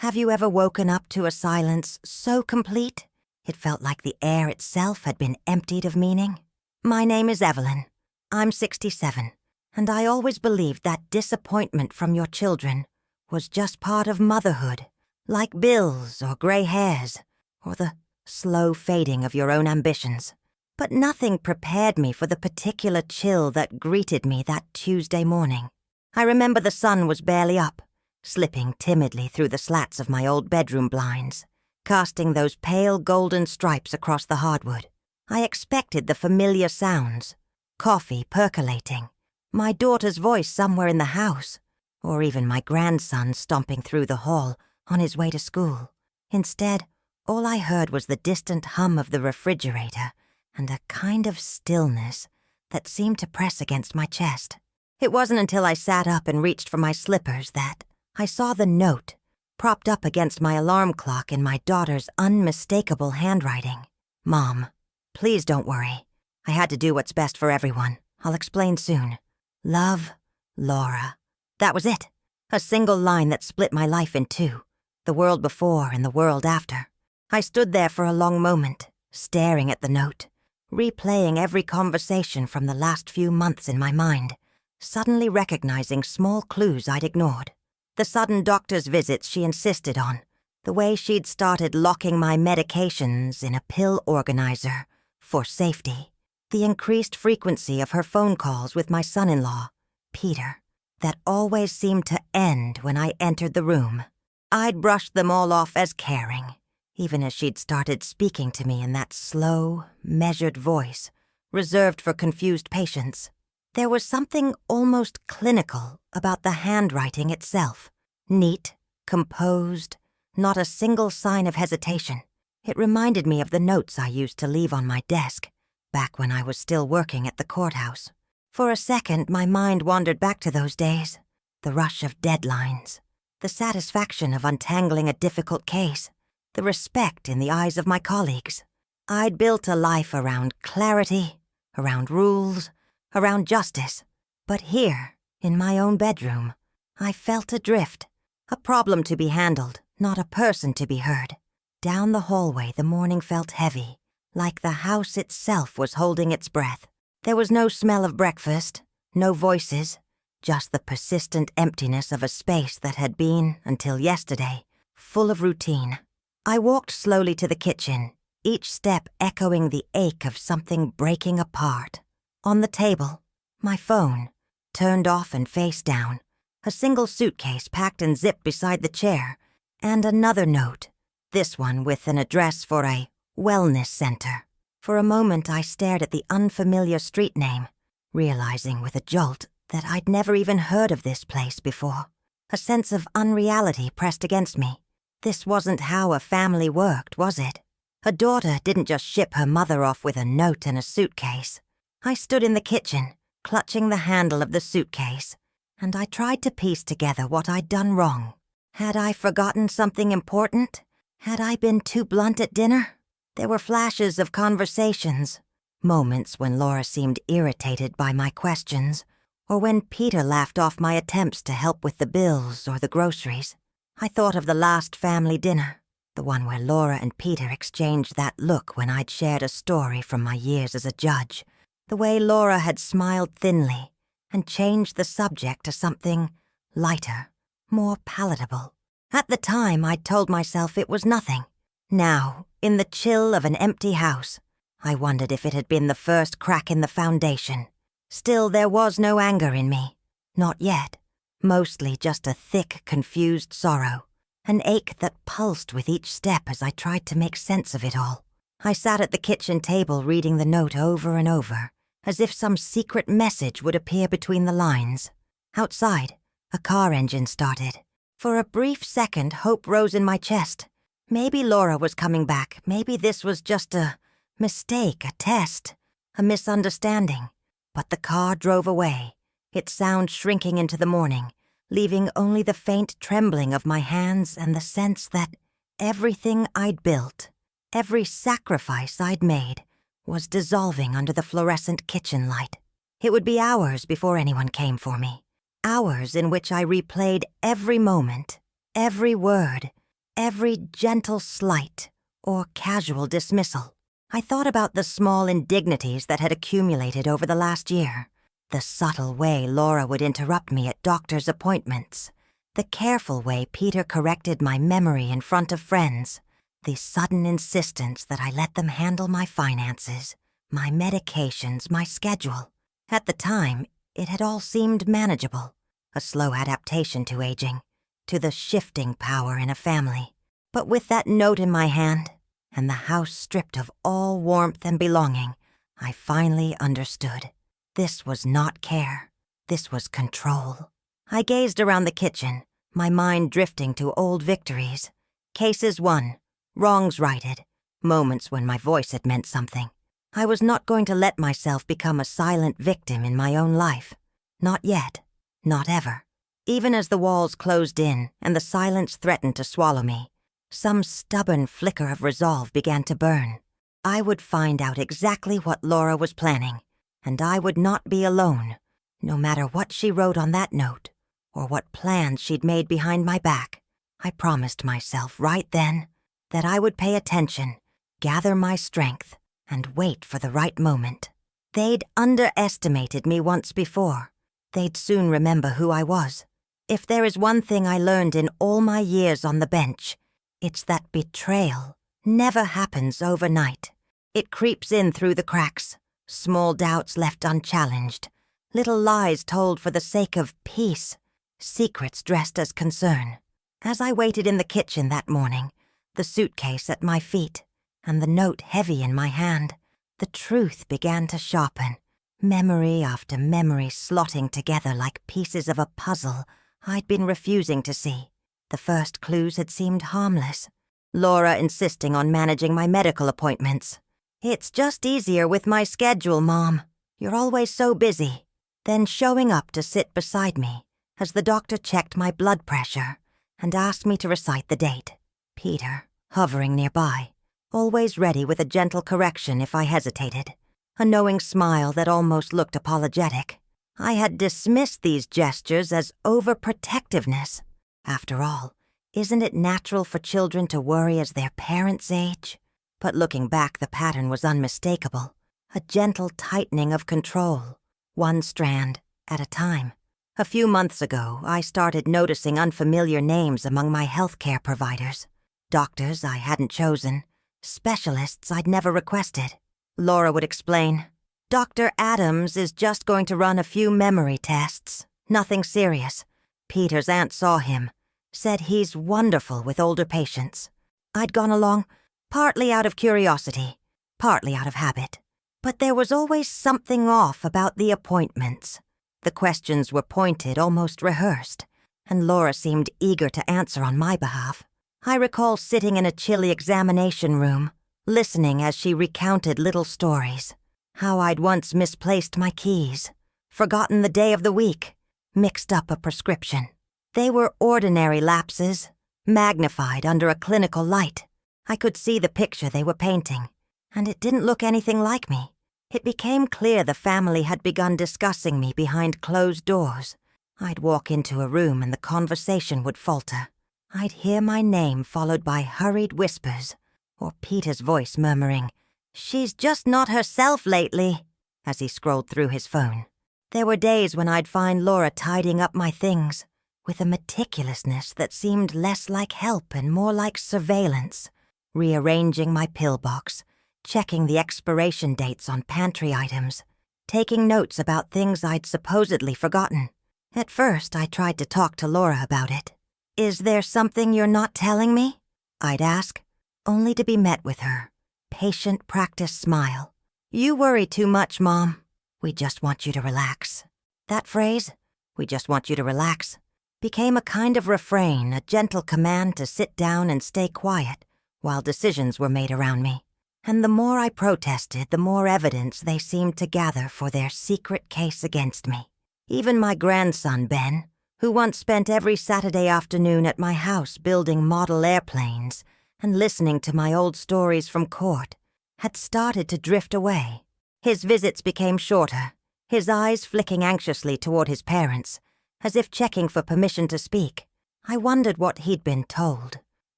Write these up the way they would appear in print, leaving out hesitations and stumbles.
Have you ever woken up to a silence so complete it felt like the air itself had been emptied of meaning? My name is Evelyn. I'm 67, and I always believed that disappointment from your children was just part of motherhood, like bills or gray hairs, or the slow fading of your own ambitions. But nothing prepared me for the particular chill that greeted me that Tuesday morning. I remember the sun was barely up, slipping timidly through the slats of my old bedroom blinds, casting those pale golden stripes across the hardwood. I expected the familiar sounds, coffee percolating, my daughter's voice somewhere in the house, or even my grandson stomping through the hall on his way to school. Instead, all I heard was the distant hum of the refrigerator and a kind of stillness that seemed to press against my chest. It wasn't until I sat up and reached for my slippers that I saw the note propped up against my alarm clock in my daughter's unmistakable handwriting. Mom, please don't worry. I had to do what's best for everyone. I'll explain soon. Love, Laura. That was it. A single line that split my life in two, the world before and the world after. I stood there for a long moment, staring at the note, replaying every conversation from the last few months in my mind, suddenly recognizing small clues I'd ignored. The sudden doctor's visits she insisted on, the way she'd started locking my medications in a pill organizer for safety, the increased frequency of her phone calls with my son-in-law, Peter, that always seemed to end when I entered the room. I'd brushed them all off as caring, even as she'd started speaking to me in that slow, measured voice, reserved for confused patients. There was something almost clinical about the handwriting itself. Neat, composed, not a single sign of hesitation. It reminded me of the notes I used to leave on my desk, back when I was still working at the courthouse. For a second, my mind wandered back to those days. The rush of deadlines, the satisfaction of untangling a difficult case, the respect in the eyes of my colleagues. I'd built a life around clarity, around rules, around justice. But here, in my own bedroom, I felt adrift, a problem to be handled, not a person to be heard. Down the hallway, the morning felt heavy, like the house itself was holding its breath. There was no smell of breakfast, no voices, just the persistent emptiness of a space that had been, until yesterday, full of routine. I walked slowly to the kitchen, each step echoing the ache of something breaking apart. On the table, my phone, turned off and face down, a single suitcase packed and zipped beside the chair, and another note, this one with an address for a wellness center. For a moment I stared at the unfamiliar street name, realizing with a jolt that I'd never even heard of this place before. A sense of unreality pressed against me. This wasn't how a family worked, was it? A daughter didn't just ship her mother off with a note and a suitcase. I stood in the kitchen, clutching the handle of the suitcase, and I tried to piece together what I'd done wrong. Had I forgotten something important? Had I been too blunt at dinner? There were flashes of conversations, moments when Laura seemed irritated by my questions, or when Peter laughed off my attempts to help with the bills or the groceries. I thought of the last family dinner, the one where Laura and Peter exchanged that look when I'd shared a story from my years as a judge, the way Laura had smiled thinly and changed the subject to something lighter, more palatable. At the time, I'd told myself it was nothing. Now, in the chill of an empty house, I wondered if it had been the first crack in the foundation. Still, there was no anger in me. Not yet. Mostly just a thick, confused sorrow. An ache that pulsed with each step as I tried to make sense of it all. I sat at the kitchen table reading the note over and over, as if some secret message would appear between the lines. Outside, a car engine started. For a brief second, hope rose in my chest. Maybe Laura was coming back. Maybe this was just a mistake, a test, a misunderstanding. But the car drove away, its sound shrinking into the morning, leaving only the faint trembling of my hands and the sense that everything I'd built, every sacrifice I'd made, was dissolving under the fluorescent kitchen light. It would be hours before anyone came for me. Hours in which I replayed every moment, every word, every gentle slight or casual dismissal. I thought about the small indignities that had accumulated over the last year, the subtle way Laura would interrupt me at doctor's appointments, the careful way Peter corrected my memory in front of friends, the sudden insistence that I let them handle my finances, my medications, my schedule. At the time, it had all seemed manageable, a slow adaptation to aging, to the shifting power in a family. But with that note in my hand, and the house stripped of all warmth and belonging, I finally understood. This was not care. This was control. I gazed around the kitchen, my mind drifting to old victories. Cases won, wrongs righted, moments when my voice had meant something. I was not going to let myself become a silent victim in my own life. Not yet. Not ever. Even as the walls closed in and the silence threatened to swallow me, some stubborn flicker of resolve began to burn. I would find out exactly what Laura was planning, and I would not be alone, no matter what she wrote on that note or what plans she'd made behind my back. I promised myself right then that I would pay attention, gather my strength, and wait for the right moment. They'd underestimated me once before. They'd soon remember who I was. If there is one thing I learned in all my years on the bench, it's that betrayal never happens overnight. It creeps in through the cracks, small doubts left unchallenged, little lies told for the sake of peace, secrets dressed as concern. As I waited in the kitchen that morning, the suitcase at my feet, and the note heavy in my hand, the truth began to sharpen, memory after memory slotting together like pieces of a puzzle I'd been refusing to see. The first clues had seemed harmless. Laura insisting on managing my medical appointments. "It's just easier with my schedule, Mom. You're always so busy." Then showing up to sit beside me as the doctor checked my blood pressure and asked me to recite the date. Peter, hovering nearby, always ready with a gentle correction if I hesitated, a knowing smile that almost looked apologetic. I had dismissed these gestures as overprotectiveness. After all, isn't it natural for children to worry as their parents age? But looking back, the pattern was unmistakable, a gentle tightening of control, one strand at a time. A few months ago, I started noticing unfamiliar names among my healthcare providers. Doctors I hadn't chosen, specialists I'd never requested. Laura would explain, "Dr. Adams is just going to run a few memory tests. Nothing serious. Peter's aunt saw him, said he's wonderful with older patients." I'd gone along, partly out of curiosity, partly out of habit. But there was always something off about the appointments. The questions were pointed, almost rehearsed, and Laura seemed eager to answer on my behalf. I recall sitting in a chilly examination room, listening as she recounted little stories. How I'd once misplaced my keys, forgotten the day of the week, mixed up a prescription. They were ordinary lapses, magnified under a clinical light. I could see the picture they were painting, and it didn't look anything like me. It became clear the family had begun discussing me behind closed doors. I'd walk into a room and the conversation would falter. I'd hear my name followed by hurried whispers, or Peter's voice murmuring, "She's just not herself lately," as he scrolled through his phone. There were days when I'd find Laura tidying up my things, with a meticulousness that seemed less like help and more like surveillance, rearranging my pillbox, checking the expiration dates on pantry items, taking notes about things I'd supposedly forgotten. At first, I tried to talk to Laura about it. "Is there something you're not telling me?" I'd ask, only to be met with her patient, practiced smile. "You worry too much, Mom. We just want you to relax." That phrase, "we just want you to relax," became a kind of refrain, a gentle command to sit down and stay quiet while decisions were made around me. And the more I protested, the more evidence they seemed to gather for their secret case against me. Even my grandson, Ben, who once spent every Saturday afternoon at my house building model airplanes and listening to my old stories from court, had started to drift away. His visits became shorter, his eyes flicking anxiously toward his parents, as if checking for permission to speak. I wondered what he'd been told,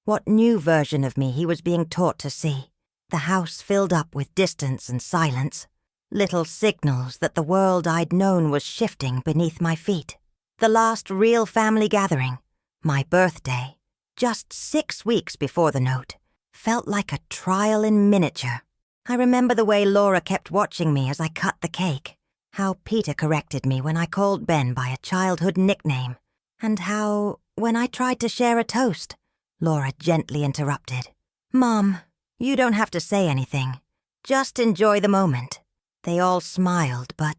What new version of me he was being taught to see. The house filled up with distance and silence. Little signals that the world I'd known was shifting beneath my feet. The last real family gathering, my birthday, just 6 weeks before the note, felt like a trial in miniature. I remember the way Laura kept watching me as I cut the cake, how Peter corrected me when I called Ben by a childhood nickname, and how, when I tried to share a toast, Laura gently interrupted. "Mom, you don't have to say anything. Just enjoy the moment." They all smiled, but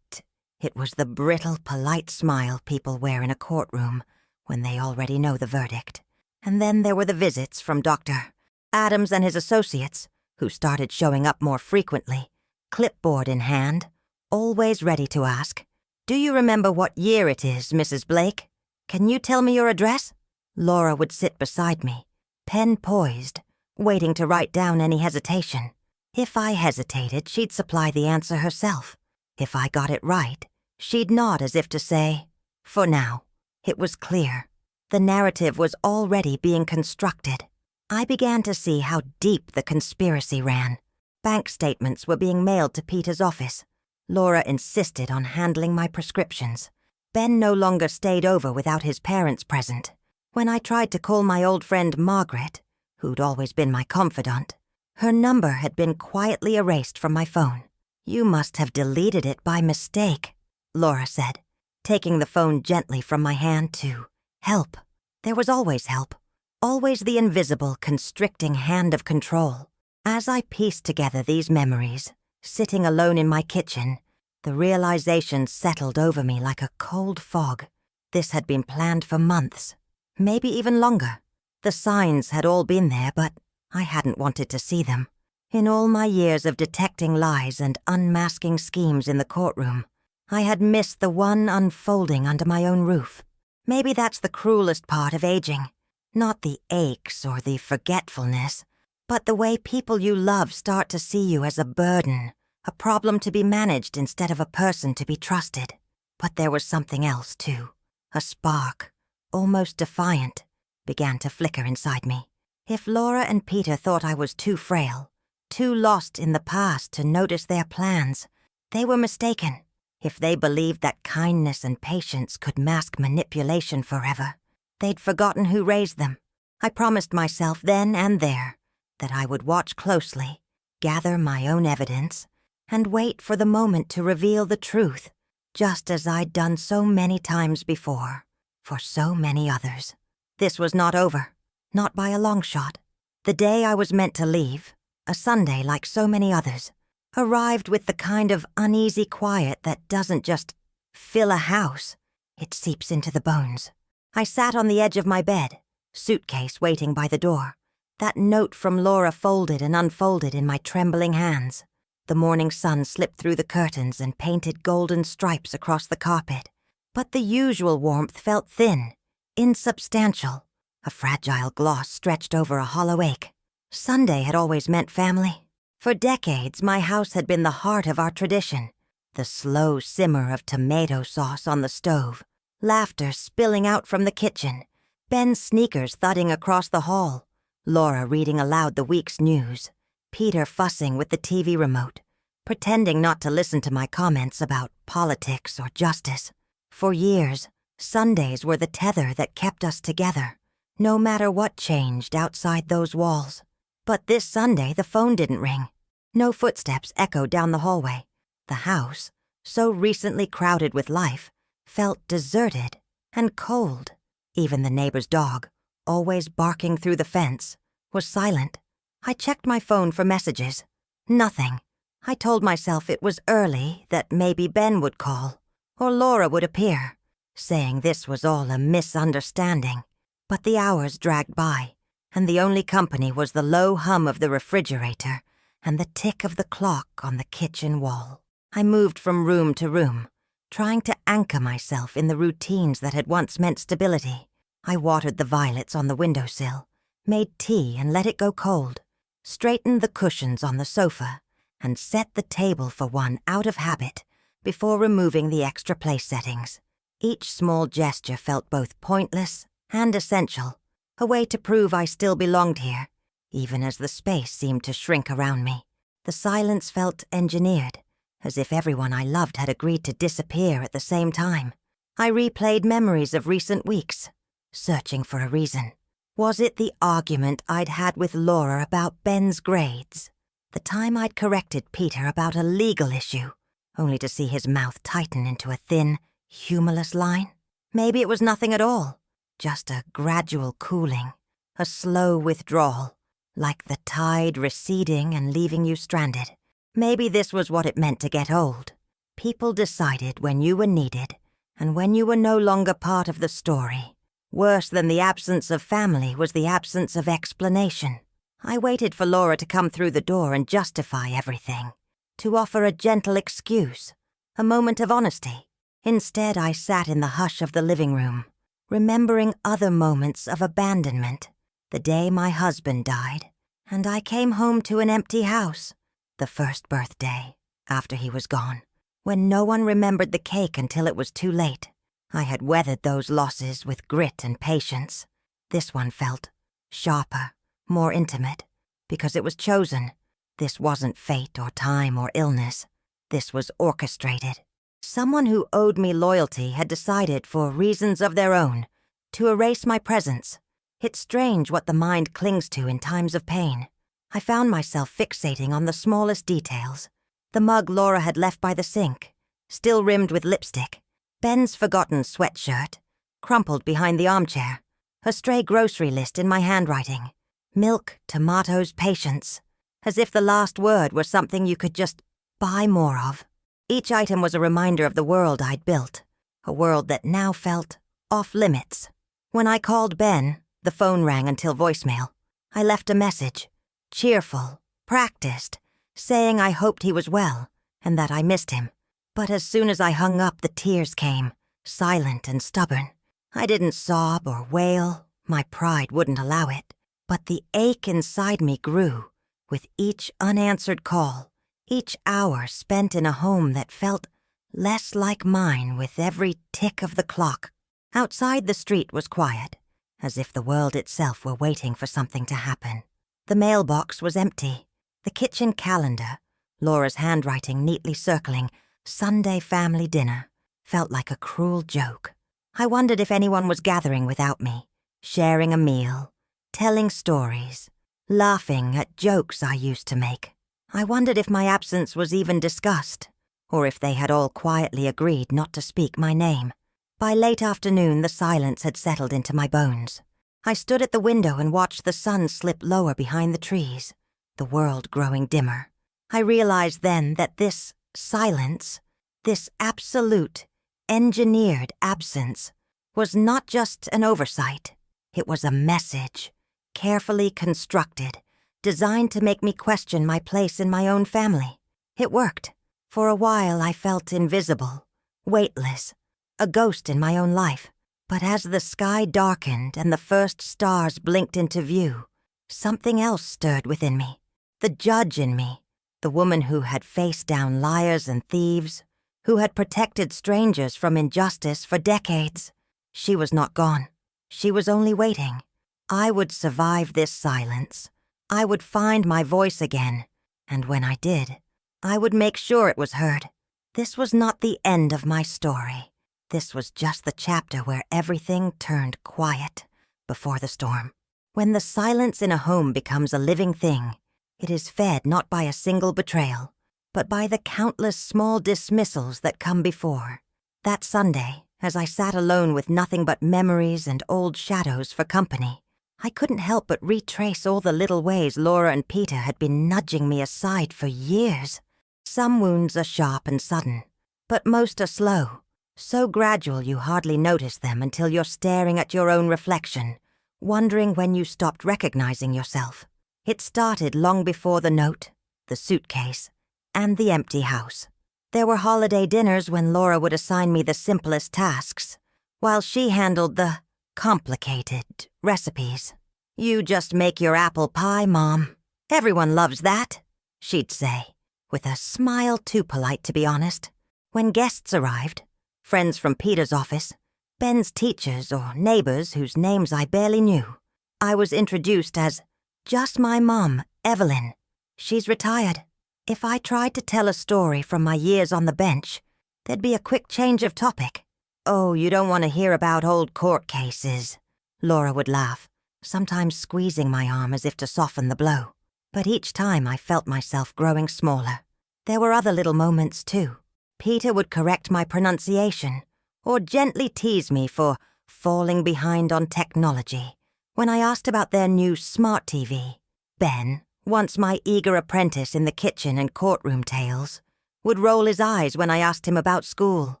it was the brittle, polite smile people wear in a courtroom when they already know the verdict. And then there were the visits from Dr. Adams and his associates, who started showing up more frequently, clipboard in hand, always ready to ask, "Do you remember what year it is, Mrs. Blake? Can you tell me your address?" Laura would sit beside me, pen poised, waiting to write down any hesitation. If I hesitated, she'd supply the answer herself. If I got it right, she'd nod as if to say, "For now." It was clear. The narrative was already being constructed. I began to see how deep the conspiracy ran. Bank statements were being mailed to Peter's office. Laura insisted on handling my prescriptions. Ben no longer stayed over without his parents present. When I tried to call my old friend Margaret, who'd always been my confidant, her number had been quietly erased from my phone. "You must have deleted it by mistake," Laura said, taking the phone gently from my hand to help. There was always help, always the invisible, constricting hand of control. As I pieced together these memories, sitting alone in my kitchen, the realization settled over me like a cold fog. This had been planned for months, maybe even longer. The signs had all been there, but I hadn't wanted to see them. In all my years of detecting lies and unmasking schemes in the courtroom, I had missed the one unfolding under my own roof. Maybe that's the cruelest part of aging. Not the aches or the forgetfulness, but the way people you love start to see you as a burden, a problem to be managed instead of a person to be trusted. But there was something else, too. A spark, almost defiant, began to flicker inside me. If Laura and Peter thought I was too frail, too lost in the past to notice their plans, they were mistaken. If they believed that kindness and patience could mask manipulation forever, they'd forgotten who raised them. I promised myself then and there that I would watch closely, gather my own evidence, and wait for the moment to reveal the truth, just as I'd done so many times before, for so many others. This was not over. Not by a long shot. The day I was meant to leave, a Sunday like so many others, arrived with the kind of uneasy quiet that doesn't just fill a house, it seeps into the bones. I sat on the edge of my bed, suitcase waiting by the door, that note from Laura folded and unfolded in my trembling hands. The morning sun slipped through the curtains and painted golden stripes across the carpet, but the usual warmth felt thin, insubstantial. A fragile gloss stretched over a hollow ache. Sunday had always meant family. For decades, my house had been the heart of our tradition. The slow simmer of tomato sauce on the stove, laughter spilling out from the kitchen, Ben's sneakers thudding across the hall, Laura reading aloud the week's news, Peter fussing with the TV remote, pretending not to listen to my comments about politics or justice. For years, Sundays were the tether that kept us together, no matter what changed outside those walls. But this Sunday, the phone didn't ring. No footsteps echoed down the hallway. The house, so recently crowded with life, felt deserted and cold. Even the neighbor's dog, always barking through the fence, was silent. I checked my phone for messages. Nothing. I told myself it was early, that maybe Ben would call, or Laura would appear, saying this was all a misunderstanding. But the hours dragged by, and the only company was the low hum of the refrigerator and the tick of the clock on the kitchen wall. I moved from room to room, trying to anchor myself in the routines that had once meant stability. I watered the violets on the windowsill, made tea and let it go cold, straightened the cushions on the sofa, and set the table for one out of habit before removing the extra place settings. Each small gesture felt both pointless and essential. a way to prove I still belonged here, even as the space seemed to shrink around me. The silence felt engineered, as if everyone I loved had agreed to disappear at the same time. I replayed memories of recent weeks, searching for a reason. Was it the argument I'd had with Laura about Ben's grades? The time I'd corrected Peter about a legal issue, only to see his mouth tighten into a thin, humorless line? Maybe it was nothing at all, just a gradual cooling, a slow withdrawal, like the tide receding and leaving you stranded. Maybe this was what it meant to get old. People decided when you were needed and when you were no longer part of the story. Worse than the absence of family was the absence of explanation. I waited for Laura to come through the door and justify everything, to offer a gentle excuse, a moment of honesty. Instead, I sat in the hush of the living room, remembering other moments of abandonment. The day my husband died, and I came home to an empty house. The first birthday, after he was gone, when no one remembered the cake until it was too late. I had weathered those losses with grit and patience. This one felt sharper, more intimate, because it was chosen. This wasn't fate or time or illness. This was orchestrated. Someone who owed me loyalty had decided, for reasons of their own, to erase my presence. It's strange what the mind clings to in times of pain. I found myself fixating on the smallest details. The mug Laura had left by the sink, still rimmed with lipstick. Ben's forgotten sweatshirt, crumpled behind the armchair. A stray grocery list in my handwriting. Milk, tomatoes, patience. As if the last word were something you could just buy more of. Each item was a reminder of the world I'd built. A world that now felt off limits. When I called Ben, the phone rang until voicemail. I left a message, cheerful, practiced, saying I hoped he was well and that I missed him. But as soon as I hung up, the tears came, silent and stubborn. I didn't sob or wail. My pride wouldn't allow it. But the ache inside me grew with each unanswered call, each hour spent in a home that felt less like mine with every tick of the clock. Outside, the street was quiet, as if the world itself were waiting for something to happen. The mailbox was empty. The kitchen calendar, Laura's handwriting neatly circling Sunday family dinner, felt like a cruel joke. I wondered if anyone was gathering without me, sharing a meal, telling stories, laughing at jokes I used to make. I wondered if my absence was even discussed, or if they had all quietly agreed not to speak my name. By late afternoon, the silence had settled into my bones. I stood at the window and watched the sun slip lower behind the trees, the world growing dimmer. I realized then that this silence, this absolute, engineered absence, was not just an oversight. It was a message, carefully constructed, designed to make me question my place in my own family. It worked. For a while I felt invisible, weightless, a ghost in my own life. But as the sky darkened and the first stars blinked into view, something else stirred within me. The judge in me, the woman who had faced down liars and thieves, who had protected strangers from injustice for decades. She was not gone. She was only waiting. I would survive this silence. I would find my voice again, and when I did, I would make sure it was heard. This was not the end of my story. This was just the chapter where everything turned quiet before the storm. When the silence in a home becomes a living thing, it is fed not by a single betrayal, but by the countless small dismissals that come before. That Sunday, as I sat alone with nothing but memories and old shadows for company, I couldn't help but retrace all the little ways Laura and Peter had been nudging me aside for years. Some wounds are sharp and sudden, but most are slow, so gradual you hardly notice them until you're staring at your own reflection, wondering when you stopped recognizing yourself. It started long before the note, the suitcase, and the empty house. There were holiday dinners when Laura would assign me the simplest tasks, while she handled the complicated recipes. "You just make your apple pie, Mom. Everyone loves that," she'd say, with a smile too polite to be honest. When guests arrived, friends from Peter's office, Ben's teachers or neighbors whose names I barely knew, I was introduced as just my mom, Evelyn. She's retired. If I tried to tell a story from my years on the bench, there'd be a quick change of topic. Oh, you don't want to hear about old court cases, Laura would laugh, sometimes squeezing my arm as if to soften the blow. But each time I felt myself growing smaller. There were other little moments, too. Peter would correct my pronunciation, or gently tease me for falling behind on technology when I asked about their new smart TV. Ben, once my eager apprentice in the kitchen and courtroom tales, would roll his eyes when I asked him about school,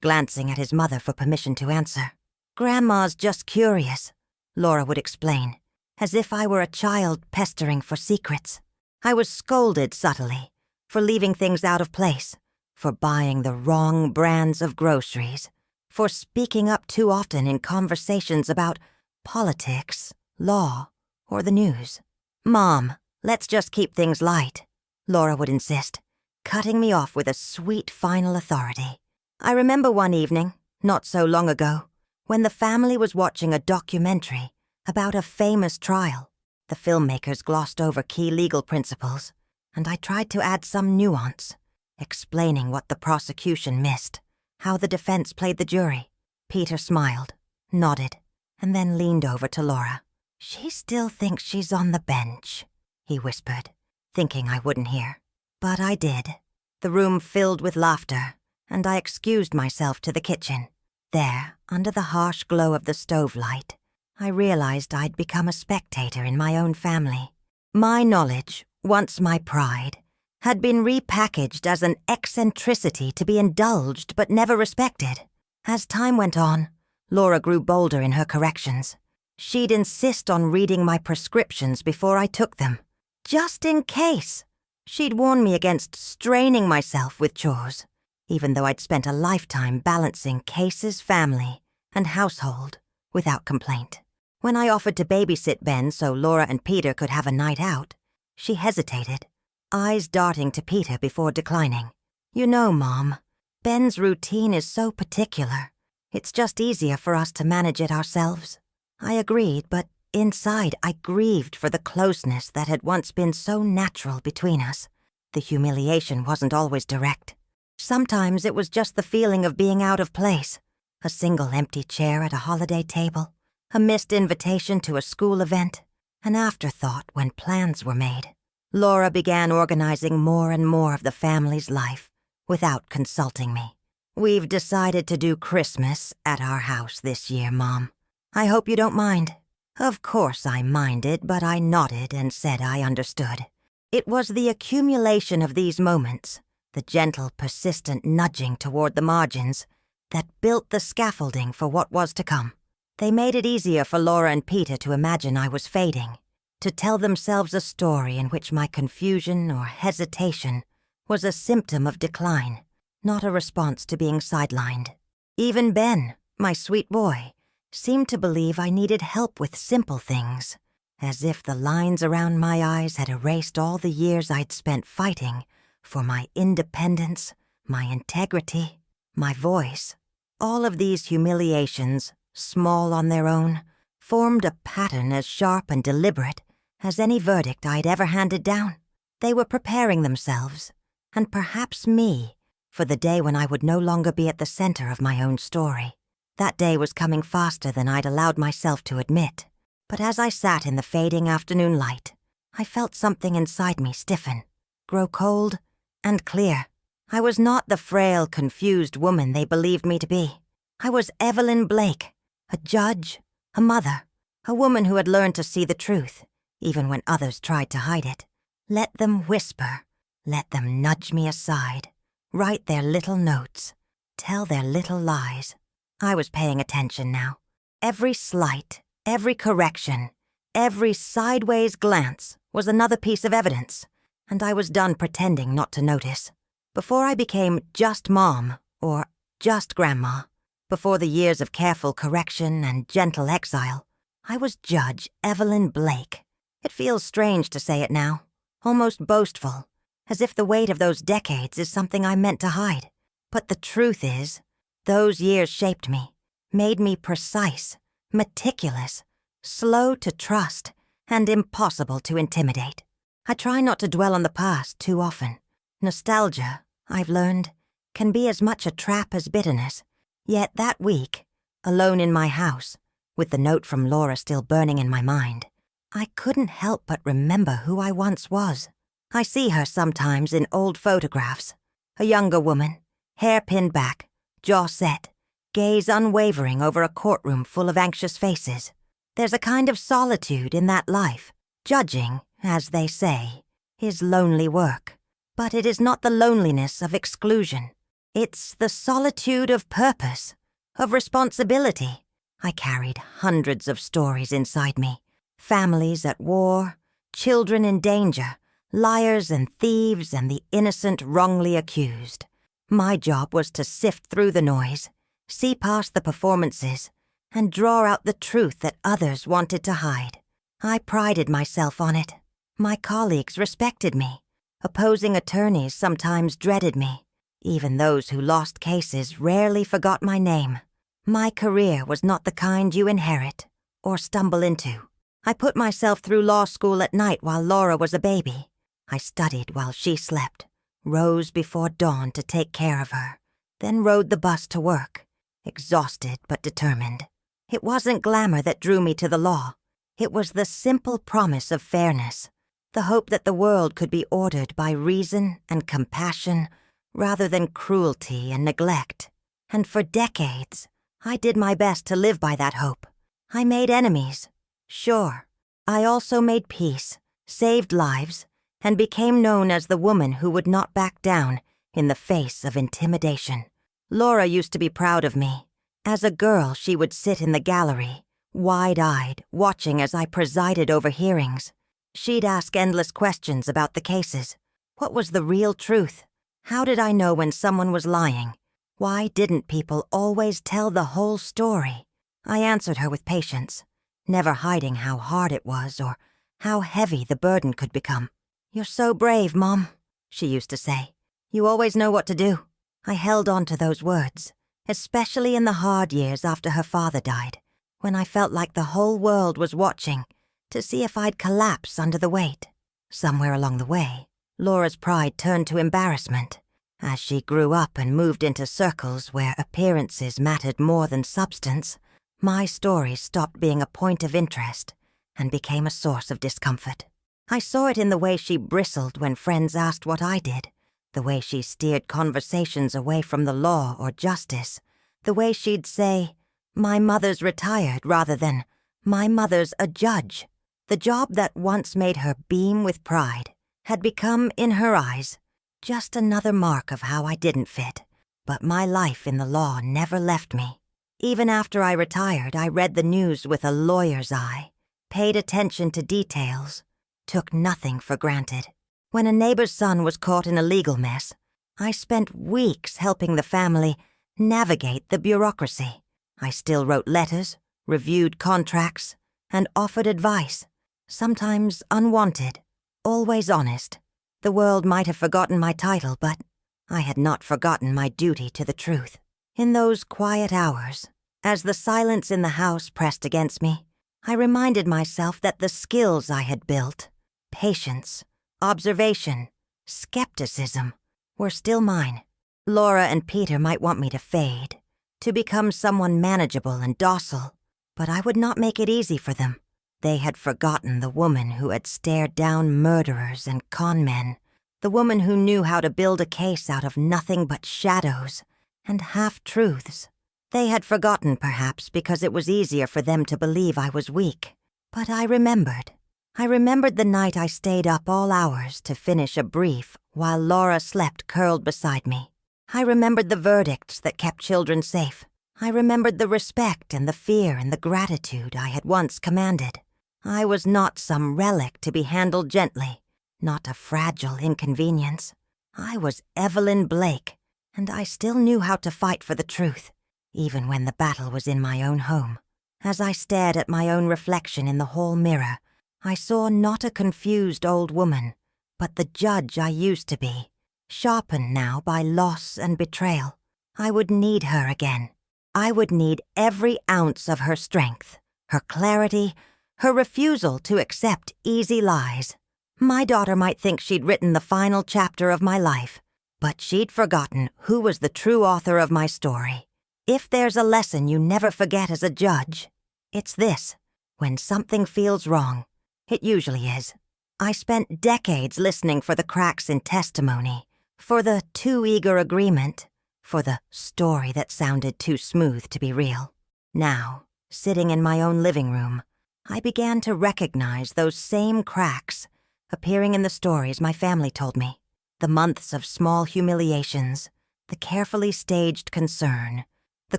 glancing at his mother for permission to answer. "Grandma's just curious," Laura would explain, as if I were a child pestering for secrets. I was scolded subtly for leaving things out of place, for buying the wrong brands of groceries, for speaking up too often in conversations about politics, law, or the news. "Mom, let's just keep things light," Laura would insist, cutting me off with a sweet final authority. I remember one evening, not so long ago, when the family was watching a documentary about a famous trial. The filmmakers glossed over key legal principles, and I tried to add some nuance, explaining what the prosecution missed, how the defense played the jury. Peter smiled, nodded, and then leaned over to Laura. "She still thinks she's on the bench," he whispered, thinking I wouldn't hear. But I did. The room filled with laughter, and I excused myself to the kitchen. There, under the harsh glow of the stove light, I realized I'd become a spectator in my own family. My knowledge, once my pride, had been repackaged as an eccentricity to be indulged but never respected. As time went on, Laura grew bolder in her corrections. She'd insist on reading my prescriptions before I took them, just in case. She'd warn me against straining myself with chores, even though I'd spent a lifetime balancing cases, family, and household without complaint. When I offered to babysit Ben so Laura and Peter could have a night out, she hesitated, eyes darting to Peter before declining. "You know, Mom, Ben's routine is so particular. It's just easier for us to manage it ourselves." I agreed, but inside I grieved for the closeness that had once been so natural between us. The humiliation wasn't always direct. Sometimes it was just the feeling of being out of place. A single empty chair at a holiday table, a missed invitation to a school event, an afterthought when plans were made. Laura began organizing more and more of the family's life without consulting me. "We've decided to do Christmas at our house this year, Mom. I hope you don't mind." Of course I minded, but I nodded and said I understood. It was the accumulation of these moments, the gentle, persistent nudging toward the margins, that built the scaffolding for what was to come. They made it easier for Laura and Peter to imagine I was fading, to tell themselves a story in which my confusion or hesitation was a symptom of decline, not a response to being sidelined. Even Ben, my sweet boy, seemed to believe I needed help with simple things, as if the lines around my eyes had erased all the years I'd spent fighting for my independence, my integrity, my voice. All of these humiliations, small on their own, formed a pattern as sharp and deliberate as any verdict I'd ever handed down. They were preparing themselves, and perhaps me, for the day when I would no longer be at the center of my own story. That day was coming faster than I'd allowed myself to admit, but as I sat in the fading afternoon light, I felt something inside me stiffen, grow cold, and clear. I was not the frail, confused woman they believed me to be. I was Evelyn Blake, a judge, a mother, a woman who had learned to see the truth, even when others tried to hide it. Let them whisper, let them nudge me aside, write their little notes, tell their little lies. I was paying attention now. Every slight, every correction, every sideways glance was another piece of evidence, and I was done pretending not to notice. Before I became just Mom, or just Grandma, before the years of careful correction and gentle exile, I was Judge Evelyn Blake. It feels strange to say it now, almost boastful, as if the weight of those decades is something I meant to hide. But the truth is, those years shaped me, made me precise, meticulous, slow to trust, and impossible to intimidate. I try not to dwell on the past too often. Nostalgia, I've learned, can be as much a trap as bitterness. Yet that week, alone in my house, with the note from Laura still burning in my mind, I couldn't help but remember who I once was. I see her sometimes in old photographs. A younger woman, hair pinned back, jaw set, gaze unwavering over a courtroom full of anxious faces. There's a kind of solitude in that life. Judging, as they say, is lonely work. But it is not the loneliness of exclusion. It's the solitude of purpose, of responsibility. I carried hundreds of stories inside me. Families at war, children in danger, liars and thieves and the innocent wrongly accused. My job was to sift through the noise, see past the performances, and draw out the truth that others wanted to hide. I prided myself on it. My colleagues respected me. Opposing attorneys sometimes dreaded me. Even those who lost cases rarely forgot my name. My career was not the kind you inherit or stumble into. I put myself through law school at night while Laura was a baby. I studied while she slept, rose before dawn to take care of her, then rode the bus to work, exhausted but determined. It wasn't glamour that drew me to the law. It was the simple promise of fairness, the hope that the world could be ordered by reason and compassion rather than cruelty and neglect. And for decades, I did my best to live by that hope. I made enemies, sure. I also made peace, saved lives, and became known as the woman who would not back down in the face of intimidation. Laura used to be proud of me. As a girl, she would sit in the gallery, wide-eyed, watching as I presided over hearings. She'd ask endless questions about the cases. What was the real truth? How did I know when someone was lying? Why didn't people always tell the whole story? I answered her with patience, never hiding how hard it was or how heavy the burden could become. "You're so brave, Mom," she used to say. "You always know what to do." I held on to those words, especially in the hard years after her father died, when I felt like the whole world was watching to see if I'd collapse under the weight. Somewhere along the way, Laura's pride turned to embarrassment. As she grew up and moved into circles where appearances mattered more than substance, my stories stopped being a point of interest and became a source of discomfort. I saw it in the way she bristled when friends asked what I did, the way she steered conversations away from the law or justice, the way she'd say, "My mother's retired," rather than, "My mother's a judge." The job that once made her beam with pride had become, in her eyes, just another mark of how I didn't fit. But my life in the law never left me. Even after I retired, I read the news with a lawyer's eye, paid attention to details, took nothing for granted. When a neighbor's son was caught in a legal mess, I spent weeks helping the family navigate the bureaucracy. I still wrote letters, reviewed contracts, and offered advice, sometimes unwanted, always honest. The world might have forgotten my title, but I had not forgotten my duty to the truth. In those quiet hours, as the silence in the house pressed against me, I reminded myself that the skills I had built, patience, observation, skepticism, were still mine. Laura and Peter might want me to fade, to become someone manageable and docile, but I would not make it easy for them. They had forgotten the woman who had stared down murderers and con men, the woman who knew how to build a case out of nothing but shadows and half-truths. They had forgotten, perhaps, because it was easier for them to believe I was weak. But I remembered. I remembered the night I stayed up all hours to finish a brief while Laura slept curled beside me. I remembered the verdicts that kept children safe. I remembered the respect and the fear and the gratitude I had once commanded. I was not some relic to be handled gently, not a fragile inconvenience. I was Evelyn Blake, and I still knew how to fight for the truth, even when the battle was in my own home. As I stared at my own reflection in the hall mirror, I saw not a confused old woman, but the judge I used to be, sharpened now by loss and betrayal. I would need her again. I would need every ounce of her strength, her clarity, her refusal to accept easy lies. My daughter might think she'd written the final chapter of my life, but she'd forgotten who was the true author of my story. If there's a lesson you never forget as a judge, it's this: when something feels wrong, it usually is. I spent decades listening for the cracks in testimony, for the too eager agreement, for the story that sounded too smooth to be real. Now, sitting in my own living room, I began to recognize those same cracks appearing in the stories my family told me. The months of small humiliations, the carefully staged concern, the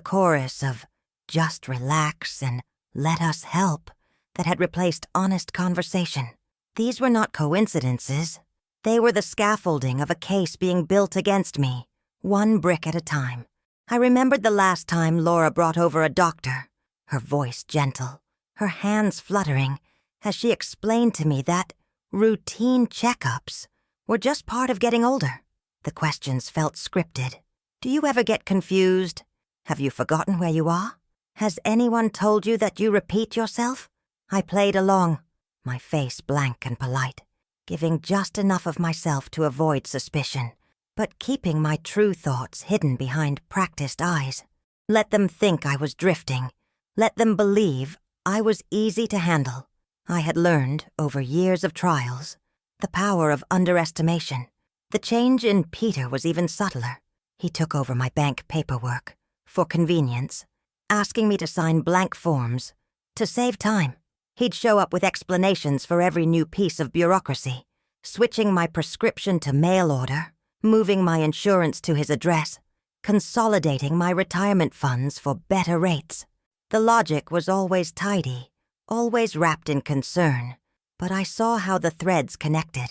chorus of "just relax" and "let us help" that had replaced honest conversation. These were not coincidences. They were the scaffolding of a case being built against me, one brick at a time. I remembered the last time Laura brought over a doctor, her voice gentle, her hands fluttering, as she explained to me that routine checkups were just part of getting older. The questions felt scripted. Do you ever get confused? Have you forgotten where you are? Has anyone told you that you repeat yourself? I played along, my face blank and polite, giving just enough of myself to avoid suspicion, but keeping my true thoughts hidden behind practiced eyes. Let them think I was drifting. Let them believe I was easy to handle. I had learned, over years of trials, the power of underestimation. The change in Peter was even subtler. He took over my bank paperwork, for convenience, asking me to sign blank forms, to save time. He'd show up with explanations for every new piece of bureaucracy, switching my prescription to mail order, moving my insurance to his address, consolidating my retirement funds for better rates. The logic was always tidy, always wrapped in concern, but I saw how the threads connected.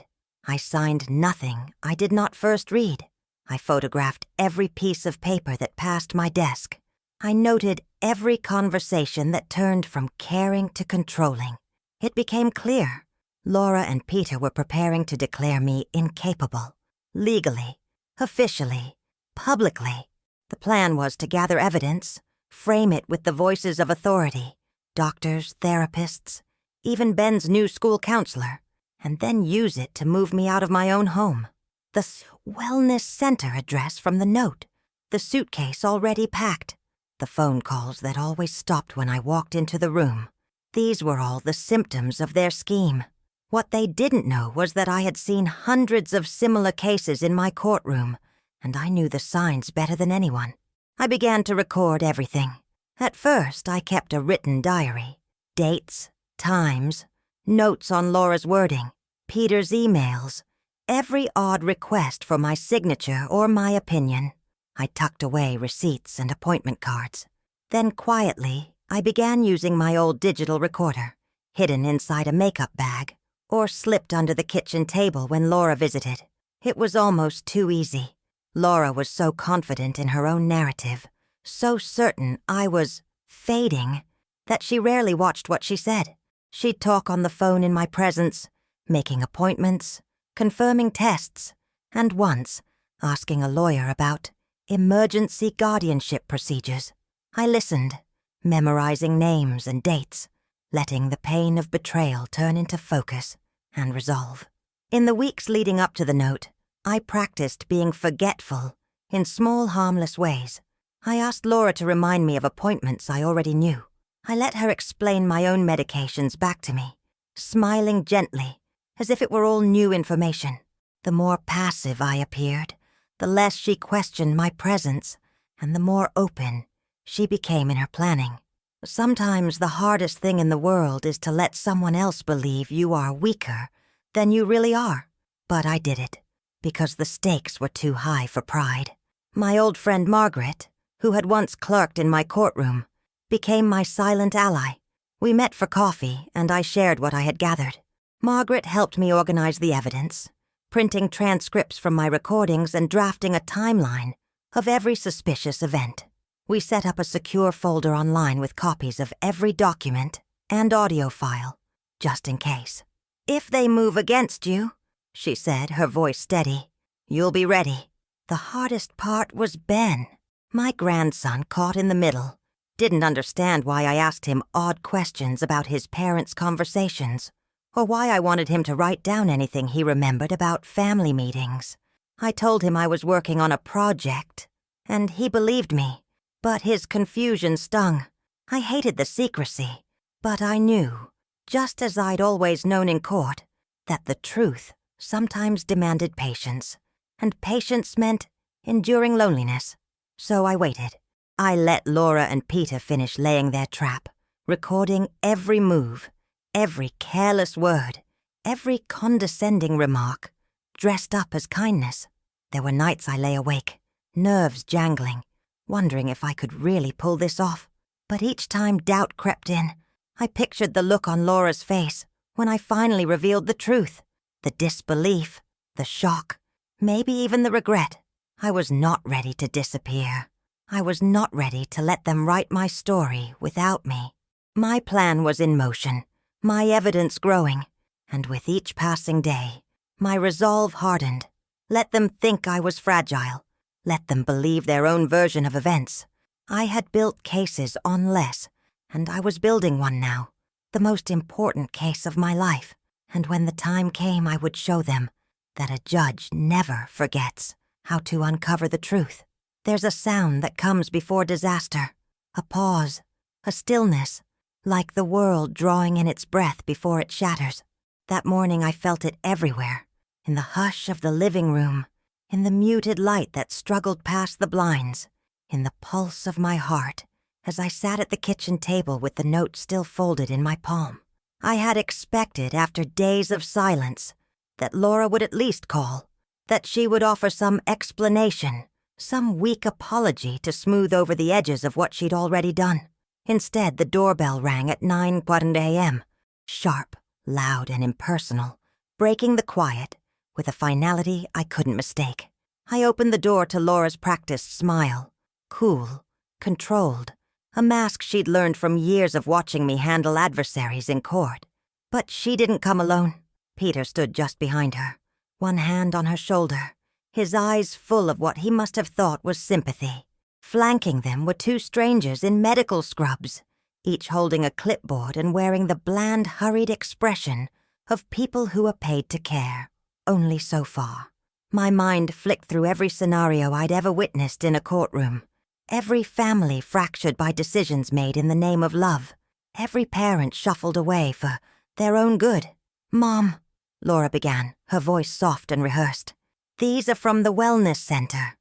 I signed nothing I did not first read. I photographed every piece of paper that passed my desk. I noted every conversation that turned from caring to controlling. It became clear Laura and Peter were preparing to declare me incapable. Legally, officially, publicly. The plan was to gather evidence, frame it with the voices of authority, doctors, therapists, even Ben's new school counselor, and then use it to move me out of my own home. The wellness center address from the note, the suitcase already packed, the phone calls that always stopped when I walked into the room. These were all the symptoms of their scheme. What they didn't know was that I had seen hundreds of similar cases in my courtroom, and I knew the signs better than anyone. I began to record everything. At first, I kept a written diary. Dates, times, notes on Laura's wording, Peter's emails, every odd request for my signature or my opinion. I tucked away receipts and appointment cards. Then quietly, I began using my old digital recorder, hidden inside a makeup bag, or slipped under the kitchen table when Laura visited. It was almost too easy. Laura was so confident in her own narrative, so certain I was fading, that she rarely watched what she said. She'd talk on the phone in my presence, making appointments, confirming tests, and once asking a lawyer about emergency guardianship procedures. I listened, memorizing names and dates, letting the pain of betrayal turn into focus and resolve. In the weeks leading up to the note, I practiced being forgetful in small, harmless ways. I asked Laura to remind me of appointments I already knew. I let her explain my own medications back to me, smiling gently, as if it were all new information. The more passive I appeared, the less she questioned my presence, and the more open she became in her planning. Sometimes the hardest thing in the world is to let someone else believe you are weaker than you really are. But I did it, because the stakes were too high for pride. My old friend Margaret, who had once clerked in my courtroom, became my silent ally. We met for coffee, and I shared what I had gathered. Margaret helped me organize the evidence, printing transcripts from my recordings and drafting a timeline of every suspicious event. We set up a secure folder online with copies of every document and audio file, just in case. "If they move against you," she said, her voice steady, "you'll be ready." The hardest part was Ben, my grandson caught in the middle, didn't understand why I asked him odd questions about his parents' conversations, or why I wanted him to write down anything he remembered about family meetings. I told him I was working on a project, and he believed me, but his confusion stung. I hated the secrecy, but I knew, just as I'd always known in court, that the truth sometimes demanded patience, and patience meant enduring loneliness. So I waited. I let Laura and Peter finish laying their trap, recording every move, every careless word, every condescending remark, dressed up as kindness. There were nights I lay awake, nerves jangling, wondering if I could really pull this off. But each time doubt crept in, I pictured the look on Laura's face when I finally revealed the truth, the disbelief, the shock, maybe even the regret. I was not ready to disappear. I was not ready to let them write my story without me. My plan was in motion, my evidence growing, and with each passing day, my resolve hardened. Let them think I was fragile. Let them believe their own version of events. I had built cases on less, and I was building one now, the most important case of my life. And when the time came, I would show them that a judge never forgets how to uncover the truth. There's a sound that comes before disaster, a pause, a stillness, like the world drawing in its breath before it shatters. That morning I felt it everywhere, in the hush of the living room, in the muted light that struggled past the blinds, in the pulse of my heart as I sat at the kitchen table with the note still folded in my palm. I had expected, after days of silence, that Laura would at least call, that she would offer some explanation, some weak apology to smooth over the edges of what she'd already done. Instead, the doorbell rang at 9:40 a.m., sharp, loud, and impersonal, breaking the quiet with a finality I couldn't mistake. I opened the door to Laura's practiced smile, cool, controlled, a mask she'd learned from years of watching me handle adversaries in court. But she didn't come alone. Peter stood just behind her, one hand on her shoulder, his eyes full of what he must have thought was sympathy. Flanking them were two strangers in medical scrubs, each holding a clipboard and wearing the bland, hurried expression of people who are paid to care. Only so far. My mind flicked through every scenario I'd ever witnessed in a courtroom. Every family fractured by decisions made in the name of love. Every parent shuffled away for their own good. "Mom," Laura began, her voice soft and rehearsed. "These are from the wellness center.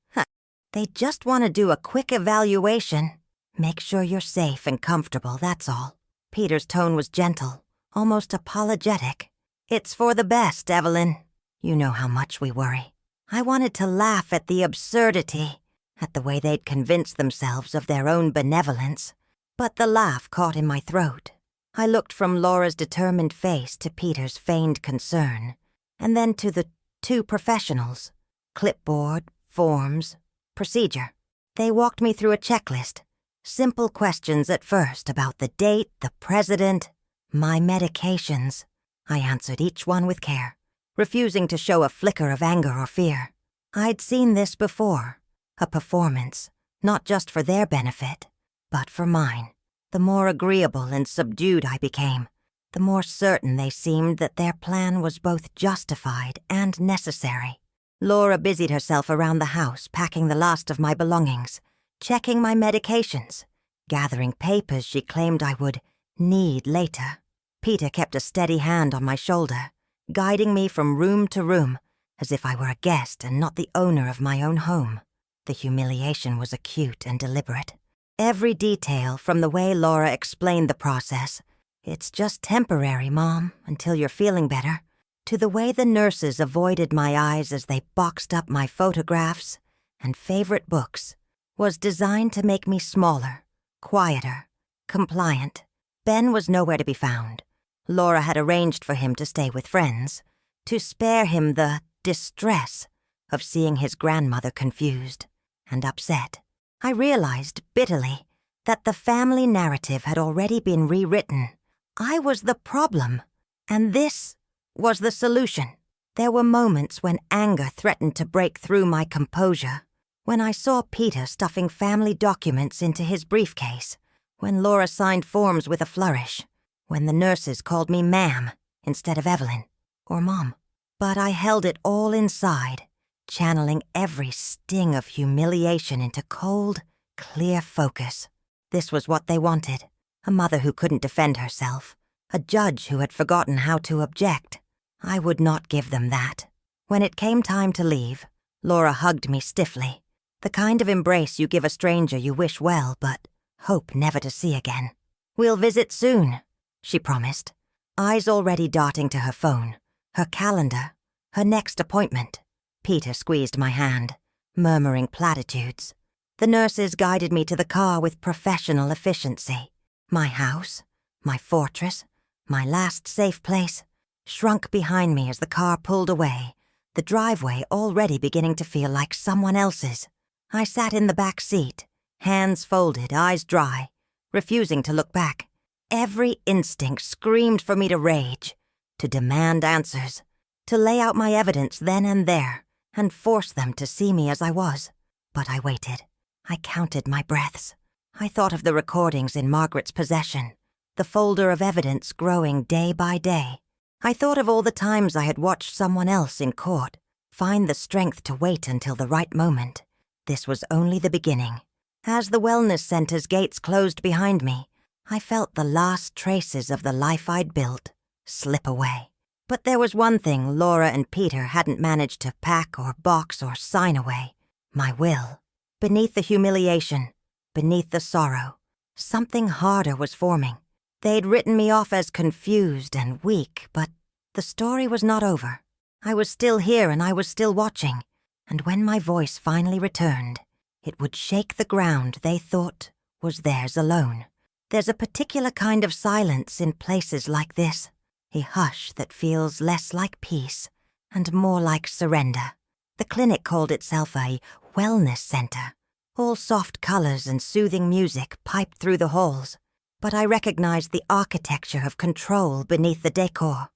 They just want to do a quick evaluation. Make sure you're safe and comfortable, that's all." Peter's tone was gentle, almost apologetic. "It's for the best, Evelyn. You know how much we worry." I wanted to laugh at the absurdity, at the way they'd convinced themselves of their own benevolence, but the laugh caught in my throat. I looked from Laura's determined face to Peter's feigned concern, and then to the two professionals, clipboard, forms, procedure. They walked me through a checklist, simple questions at first about the date, the president, my medications. I answered each one with care, refusing to show a flicker of anger or fear. I'd seen this before, a performance, not just for their benefit, but for mine. The more agreeable and subdued I became, the more certain they seemed that their plan was both justified and necessary. Laura busied herself around the house, packing the last of my belongings, checking my medications, gathering papers she claimed I would need later. Peter kept a steady hand on my shoulder, guiding me from room to room, as if I were a guest and not the owner of my own home. The humiliation was acute and deliberate. Every detail, from the way Laura explained the process, "It's just temporary, Mom, until you're feeling better," to the way the nurses avoided my eyes as they boxed up my photographs and favorite books, was designed to make me smaller, quieter, compliant. Ben was nowhere to be found. Laura had arranged for him to stay with friends, to spare him the distress of seeing his grandmother confused and upset. I realized, bitterly, that the family narrative had already been rewritten. I was the problem, and this was the solution. There were moments when anger threatened to break through my composure, when I saw Peter stuffing family documents into his briefcase, when Laura signed forms with a flourish, when the nurses called me ma'am instead of Evelyn or Mom. But I held it all inside, channeling every sting of humiliation into cold, clear focus. This was what they wanted, a mother who couldn't defend herself, a judge who had forgotten how to object. I would not give them that. When it came time to leave, Laura hugged me stiffly, the kind of embrace you give a stranger you wish well but hope never to see again. "We'll visit soon," she promised, eyes already darting to her phone, her calendar, her next appointment. Peter squeezed my hand, murmuring platitudes. The nurses guided me to the car with professional efficiency. My house, my fortress, my last safe place, shrunk behind me as the car pulled away, the driveway already beginning to feel like someone else's. I sat in the back seat, hands folded, eyes dry, refusing to look back. Every instinct screamed for me to rage, to demand answers, to lay out my evidence then and there, and force them to see me as I was. But I waited. I counted my breaths. I thought of the recordings in Margaret's possession, the folder of evidence growing day by day. I thought of all the times I had watched someone else in court find the strength to wait until the right moment. This was only the beginning. As the wellness center's gates closed behind me, I felt the last traces of the life I'd built slip away. But there was one thing Laura and Peter hadn't managed to pack or box or sign away: my will. Beneath the humiliation, beneath the sorrow, something harder was forming. They'd written me off as confused and weak, but the story was not over. I was still here and I was still watching, and when my voice finally returned, it would shake the ground they thought was theirs alone. There's a particular kind of silence in places like this, a hush that feels less like peace and more like surrender. The clinic called itself a wellness center. All soft colors and soothing music piped through the halls, but I recognized the architecture of control beneath the decor.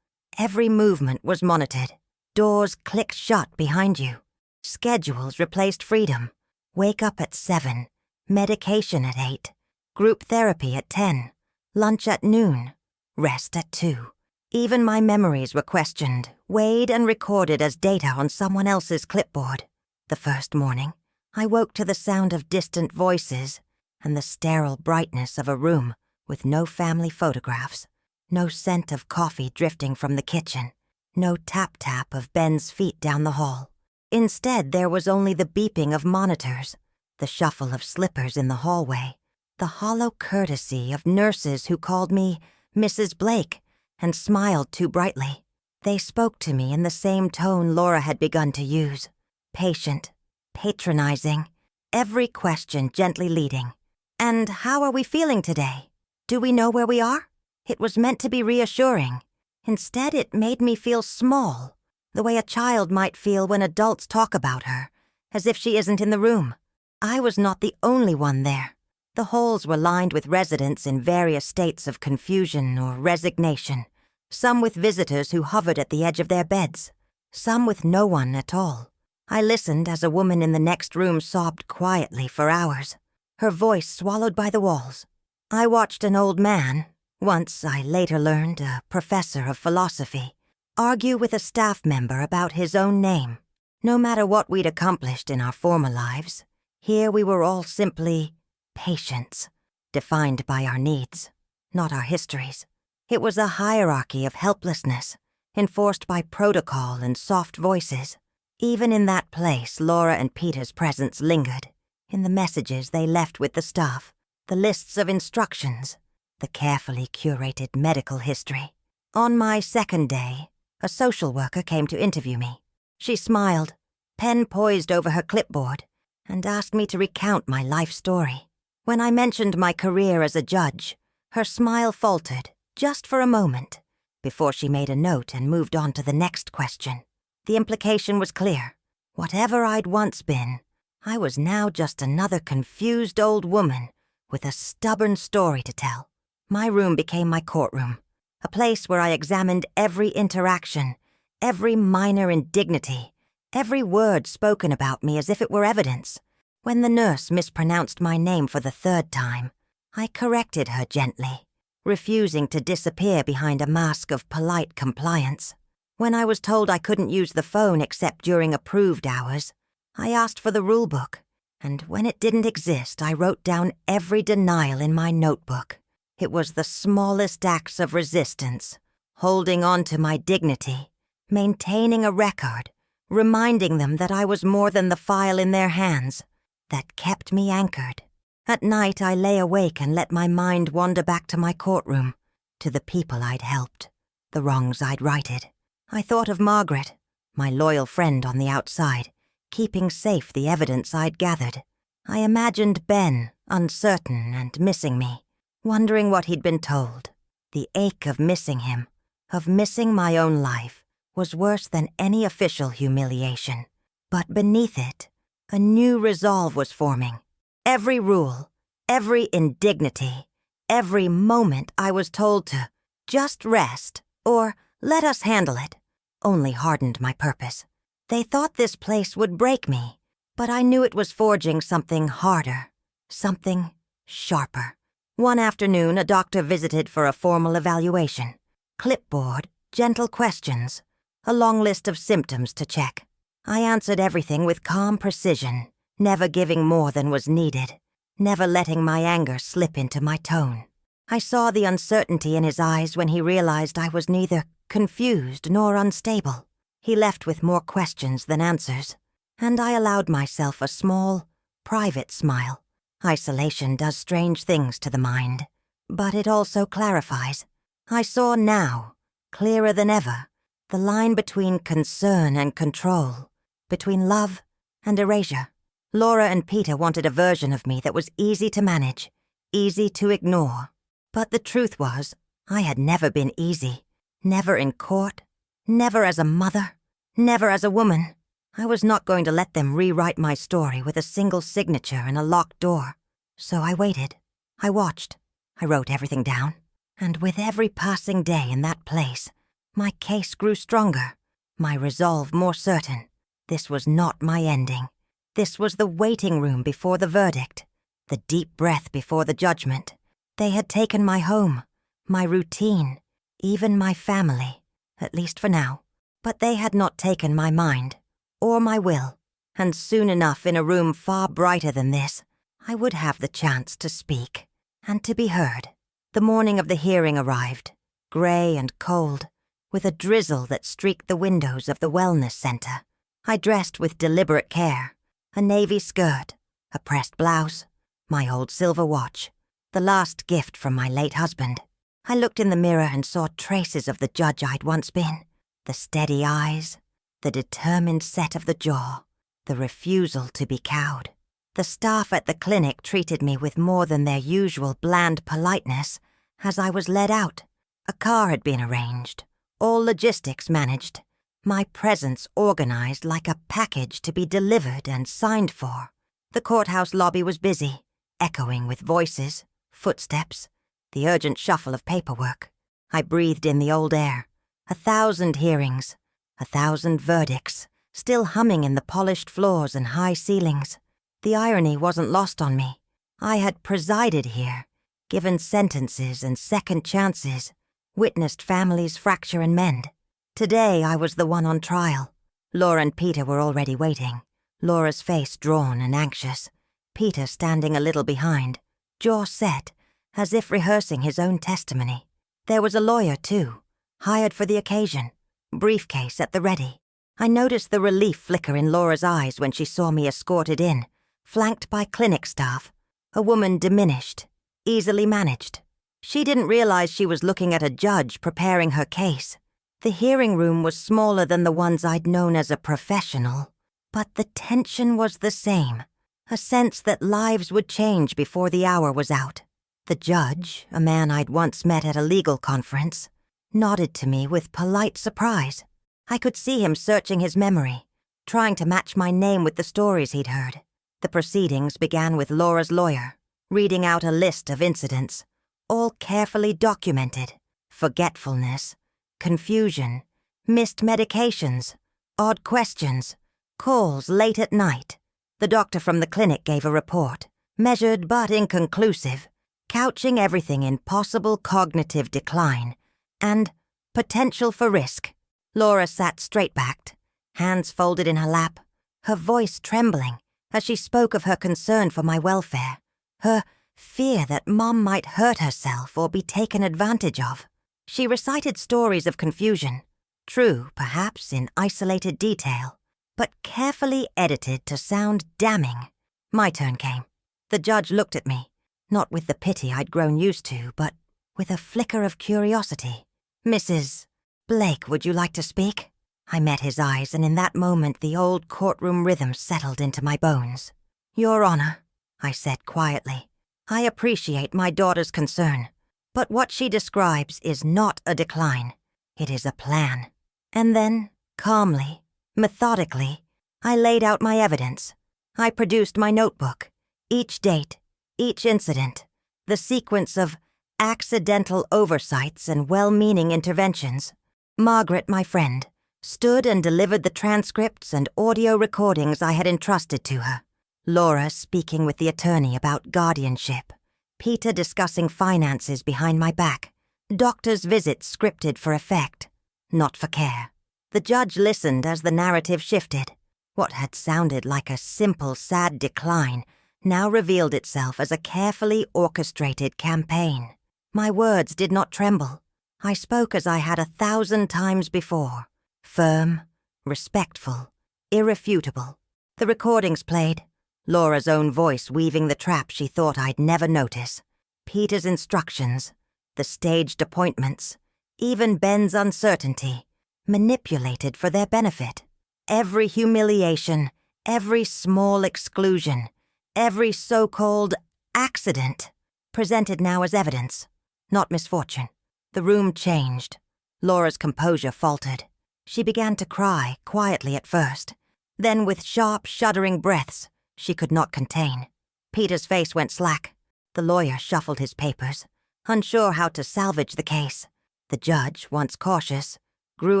Every movement was monitored. Doors clicked shut behind you. Schedules replaced freedom. Wake up at 7, medication at 8, group therapy at 10, lunch at noon, rest at 2. Even my memories were questioned, weighed and recorded as data on someone else's clipboard. The first morning, I woke to the sound of distant voices and the sterile brightness of a room with no family photographs, no scent of coffee drifting from the kitchen, no tap-tap of Ben's feet down the hall. Instead, there was only the beeping of monitors, the shuffle of slippers in the hallway, the hollow courtesy of nurses who called me Mrs. Blake and smiled too brightly. They spoke to me in the same tone Laura had begun to use, patient, patronizing, every question gently leading. "And how are we feeling today? Do we know where we are?" It was meant to be reassuring. Instead, it made me feel small, the way a child might feel when adults talk about her, as if she isn't in the room. I was not the only one there. The halls were lined with residents in various states of confusion or resignation, some with visitors who hovered at the edge of their beds, some with no one at all. I listened as a woman in the next room sobbed quietly for hours, her voice swallowed by the walls. I watched an old man, once I later learned a professor of philosophy, argue with a staff member about his own name. No matter what we'd accomplished in our former lives, here we were all simply patients, defined by our needs, not our histories. It was a hierarchy of helplessness, enforced by protocol and soft voices. Even in that place, Laura and Peter's presence lingered, in the messages they left with the staff, the lists of instructions, the carefully curated medical history. On my second day, a social worker came to interview me. She smiled, pen poised over her clipboard, and asked me to recount my life story. When I mentioned my career as a judge, her smile faltered, just for a moment, before she made a note and moved on to the next question. The implication was clear. Whatever I'd once been, I was now just another confused old woman with a stubborn story to tell. My room became my courtroom, a place where I examined every interaction, every minor indignity, every word spoken about me as if it were evidence. When the nurse mispronounced my name for the third time, I corrected her gently, refusing to disappear behind a mask of polite compliance. When I was told I couldn't use the phone except during approved hours, I asked for the rulebook, and when it didn't exist, I wrote down every denial in my notebook. It was the smallest acts of resistance, holding on to my dignity, maintaining a record, reminding them that I was more than the file in their hands, that kept me anchored. At night, I lay awake and let my mind wander back to my courtroom, to the people I'd helped, the wrongs I'd righted. I thought of Margaret, my loyal friend on the outside, keeping safe the evidence I'd gathered. I imagined Ben, uncertain and missing me, wondering what he'd been told. The ache of missing him, of missing my own life, was worse than any official humiliation. But beneath it, a new resolve was forming. Every rule, every indignity, every moment I was told to just rest or let us handle it only hardened my purpose. They thought this place would break me, but I knew it was forging something harder, something sharper. One afternoon, a doctor visited for a formal evaluation. Clipboard, gentle questions, a long list of symptoms to check. I answered everything with calm precision, never giving more than was needed, never letting my anger slip into my tone. I saw the uncertainty in his eyes when he realized I was neither confused nor unstable. He left with more questions than answers, and I allowed myself a small, private smile. Isolation does strange things to the mind, but it also clarifies. I saw now, clearer than ever, the line between concern and control, between love and erasure. Laura and Peter wanted a version of me that was easy to manage, easy to ignore. But the truth was, I had never been easy, never in court, never as a mother, never as a woman. I was not going to let them rewrite my story with a single signature and a locked door. So I waited. I watched. I wrote everything down. And with every passing day in that place, my case grew stronger, my resolve more certain. This was not my ending. This was the waiting room before the verdict, the deep breath before the judgment. They had taken my home, my routine, even my family, at least for now. But they had not taken my mind, or my will. And soon enough, in a room far brighter than this, I would have the chance to speak, and to be heard. The morning of the hearing arrived, gray and cold, with a drizzle that streaked the windows of the wellness center. I dressed with deliberate care, a navy skirt, a pressed blouse, my old silver watch, the last gift from my late husband. I looked in the mirror and saw traces of the judge I'd once been, the steady eyes, the determined set of the jaw, the refusal to be cowed. The staff at the clinic treated me with more than their usual bland politeness as I was led out. A car had been arranged, all logistics managed, my presence organized like a package to be delivered and signed for. The courthouse lobby was busy, echoing with voices, footsteps, the urgent shuffle of paperwork. I breathed in the old air. 1,000 hearings, 1,000 verdicts, still humming in the polished floors and high ceilings. The irony wasn't lost on me. I had presided here, given sentences and second chances, witnessed families fracture and mend. Today I was the one on trial. Laura and Peter were already waiting, Laura's face drawn and anxious, Peter standing a little behind, jaw set, as if rehearsing his own testimony. There was a lawyer, too, hired for the occasion, briefcase at the ready. I noticed the relief flicker in Laura's eyes when she saw me escorted in, flanked by clinic staff, a woman diminished, easily managed. She didn't realize she was looking at a judge preparing her case. The hearing room was smaller than the ones I'd known as a professional, but the tension was the same, a sense that lives would change before the hour was out. The judge, a man I'd once met at a legal conference, nodded to me with polite surprise. I could see him searching his memory, trying to match my name with the stories he'd heard. The proceedings began with Laura's lawyer, reading out a list of incidents, all carefully documented. Forgetfulness, confusion, missed medications, odd questions, calls late at night. The doctor from the clinic gave a report, measured but inconclusive, couching everything in possible cognitive decline and potential for risk. Laura sat straight-backed, hands folded in her lap, her voice trembling as she spoke of her concern for my welfare, her fear that Mom might hurt herself or be taken advantage of. She recited stories of confusion, true, perhaps, in isolated detail, but carefully edited to sound damning. My turn came. The judge looked at me, not with the pity I'd grown used to, but with a flicker of curiosity. "Mrs. Blake, would you like to speak?" I met his eyes, and in that moment the old courtroom rhythm settled into my bones. "Your Honor," I said quietly, "I appreciate my daughter's concern, but what she describes is not a decline. It is a plan." And then, calmly, methodically, I laid out my evidence. I produced my notebook, each date, each incident, the sequence of accidental oversights and well-meaning interventions. Margaret, my friend, stood and delivered the transcripts and audio recordings I had entrusted to her. Laura speaking with the attorney about guardianship, Peter discussing finances behind my back, doctor's visits scripted for effect, not for care. The judge listened as the narrative shifted. What had sounded like a simple, sad decline now revealed itself as a carefully orchestrated campaign. My words did not tremble. I spoke as I had 1,000 times before, firm, respectful, irrefutable. The recordings played, Laura's own voice weaving the trap she thought I'd never notice, Peter's instructions, the staged appointments, even Ben's uncertainty, manipulated for their benefit. Every humiliation, every small exclusion, every so-called accident presented now as evidence, not misfortune. The room changed. Laura's composure faltered. She began to cry, quietly at first. Then with sharp, shuddering breaths she could not contain. Peter's face went slack. The lawyer shuffled his papers, unsure how to salvage the case. The judge, once cautious, grew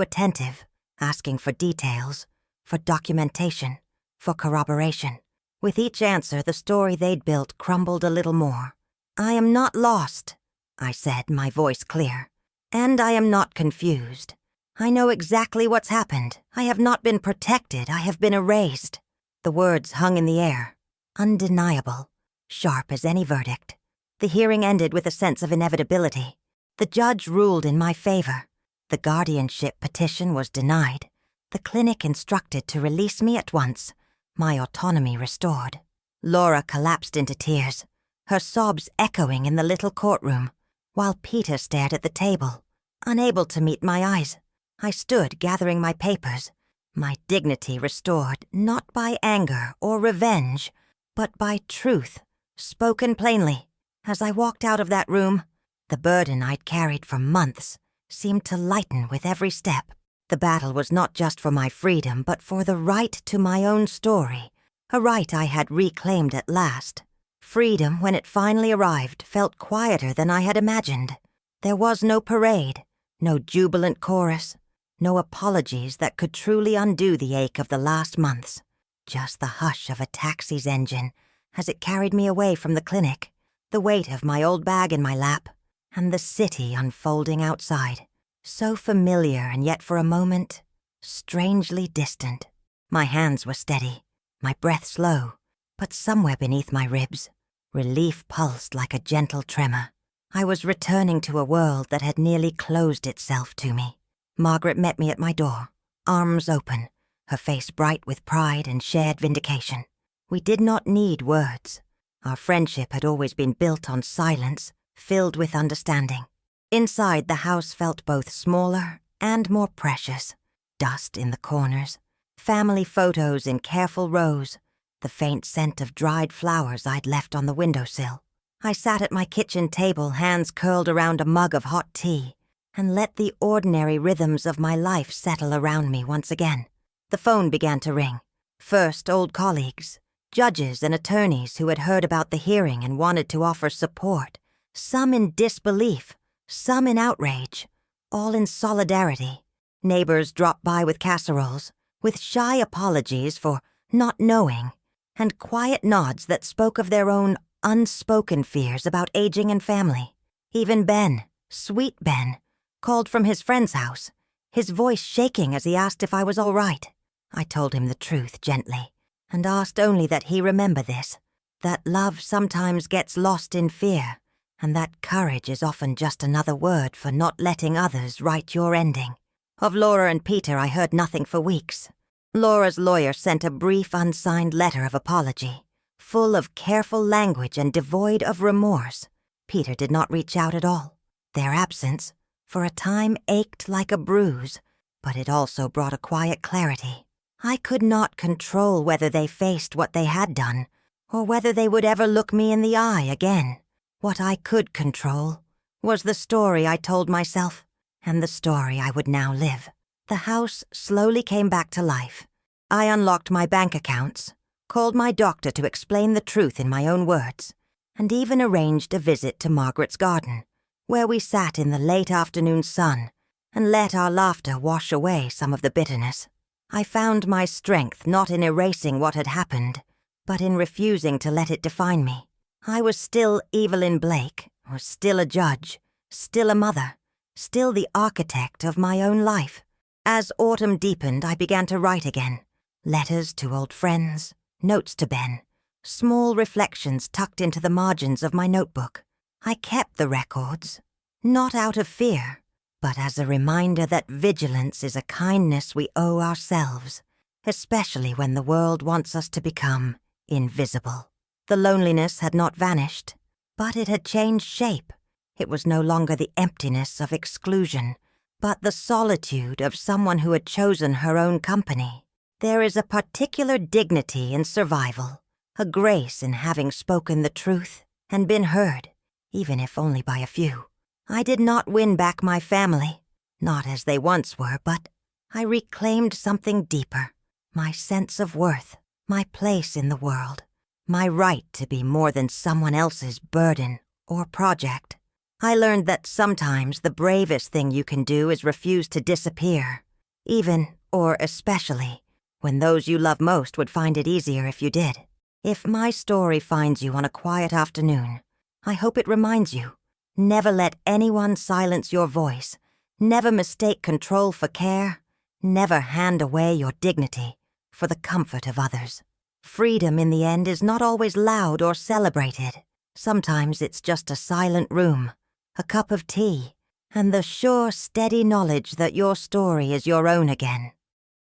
attentive, asking for details, for documentation, for corroboration. With each answer, the story they'd built crumbled a little more. "I am not lost," I said, my voice clear. "And I am not confused. I know exactly what's happened. I have not been protected. I have been erased." The words hung in the air, undeniable, sharp as any verdict. The hearing ended with a sense of inevitability. The judge ruled in my favor. The guardianship petition was denied. The clinic instructed to release me at once, my autonomy restored. Laura collapsed into tears, her sobs echoing in the little courtroom, while Peter stared at the table, unable to meet my eyes. I stood gathering my papers, my dignity restored not by anger or revenge, but by truth, spoken plainly. As I walked out of that room, the burden I'd carried for months seemed to lighten with every step. The battle was not just for my freedom, but for the right to my own story, a right I had reclaimed at last. Freedom, when it finally arrived, felt quieter than I had imagined. There was no parade, no jubilant chorus, no apologies that could truly undo the ache of the last months. Just the hush of a taxi's engine as it carried me away from the clinic, the weight of my old bag in my lap, and the city unfolding outside. So familiar and yet for a moment, strangely distant. My hands were steady, my breath slow, but somewhere beneath my ribs, relief pulsed like a gentle tremor. I was returning to a world that had nearly closed itself to me. Margaret met me at my door, arms open, her face bright with pride and shared vindication. We did not need words. Our friendship had always been built on silence, filled with understanding. Inside, the house felt both smaller and more precious. Dust in the corners, family photos in careful rows, the faint scent of dried flowers I'd left on the windowsill. I sat at my kitchen table, hands curled around a mug of hot tea, and let the ordinary rhythms of my life settle around me once again. The phone began to ring. First, old colleagues, judges and attorneys who had heard about the hearing and wanted to offer support, some in disbelief, some in outrage, all in solidarity. Neighbors dropped by with casseroles, with shy apologies for not knowing, and quiet nods that spoke of their own unspoken fears about aging and family. Even Ben, sweet Ben, called from his friend's house, his voice shaking as he asked if I was all right. I told him the truth gently, and asked only that he remember this, that love sometimes gets lost in fear, and that courage is often just another word for not letting others write your ending. Of Laura and Peter I heard nothing for weeks. Laura's lawyer sent a brief unsigned letter of apology, full of careful language and devoid of remorse. Peter did not reach out at all. Their absence, for a time, ached like a bruise, but it also brought a quiet clarity. I could not control whether they faced what they had done, or whether they would ever look me in the eye again. What I could control was the story I told myself, and the story I would now live. The house slowly came back to life. I unlocked my bank accounts, called my doctor to explain the truth in my own words, and even arranged a visit to Margaret's garden, where we sat in the late afternoon sun and let our laughter wash away some of the bitterness. I found my strength not in erasing what had happened, but in refusing to let it define me. I was still Evelyn Blake, was still a judge, still a mother, still the architect of my own life. As autumn deepened, I began to write again. Letters to old friends, notes to Ben, small reflections tucked into the margins of my notebook. I kept the records, not out of fear, but as a reminder that vigilance is a kindness we owe ourselves, especially when the world wants us to become invisible. The loneliness had not vanished, but it had changed shape. It was no longer the emptiness of exclusion, but the solitude of someone who had chosen her own company. There is a particular dignity in survival, a grace in having spoken the truth and been heard, even if only by a few. I did not win back my family, not as they once were, but I reclaimed something deeper, my sense of worth, my place in the world, my right to be more than someone else's burden or project. I learned that sometimes the bravest thing you can do is refuse to disappear, even, or especially, when those you love most would find it easier if you did. If my story finds you on a quiet afternoon, I hope it reminds you, never let anyone silence your voice, never mistake control for care, never hand away your dignity for the comfort of others. Freedom in the end is not always loud or celebrated. Sometimes it's just a silent room, a cup of tea, and the sure, steady knowledge that your story is your own again.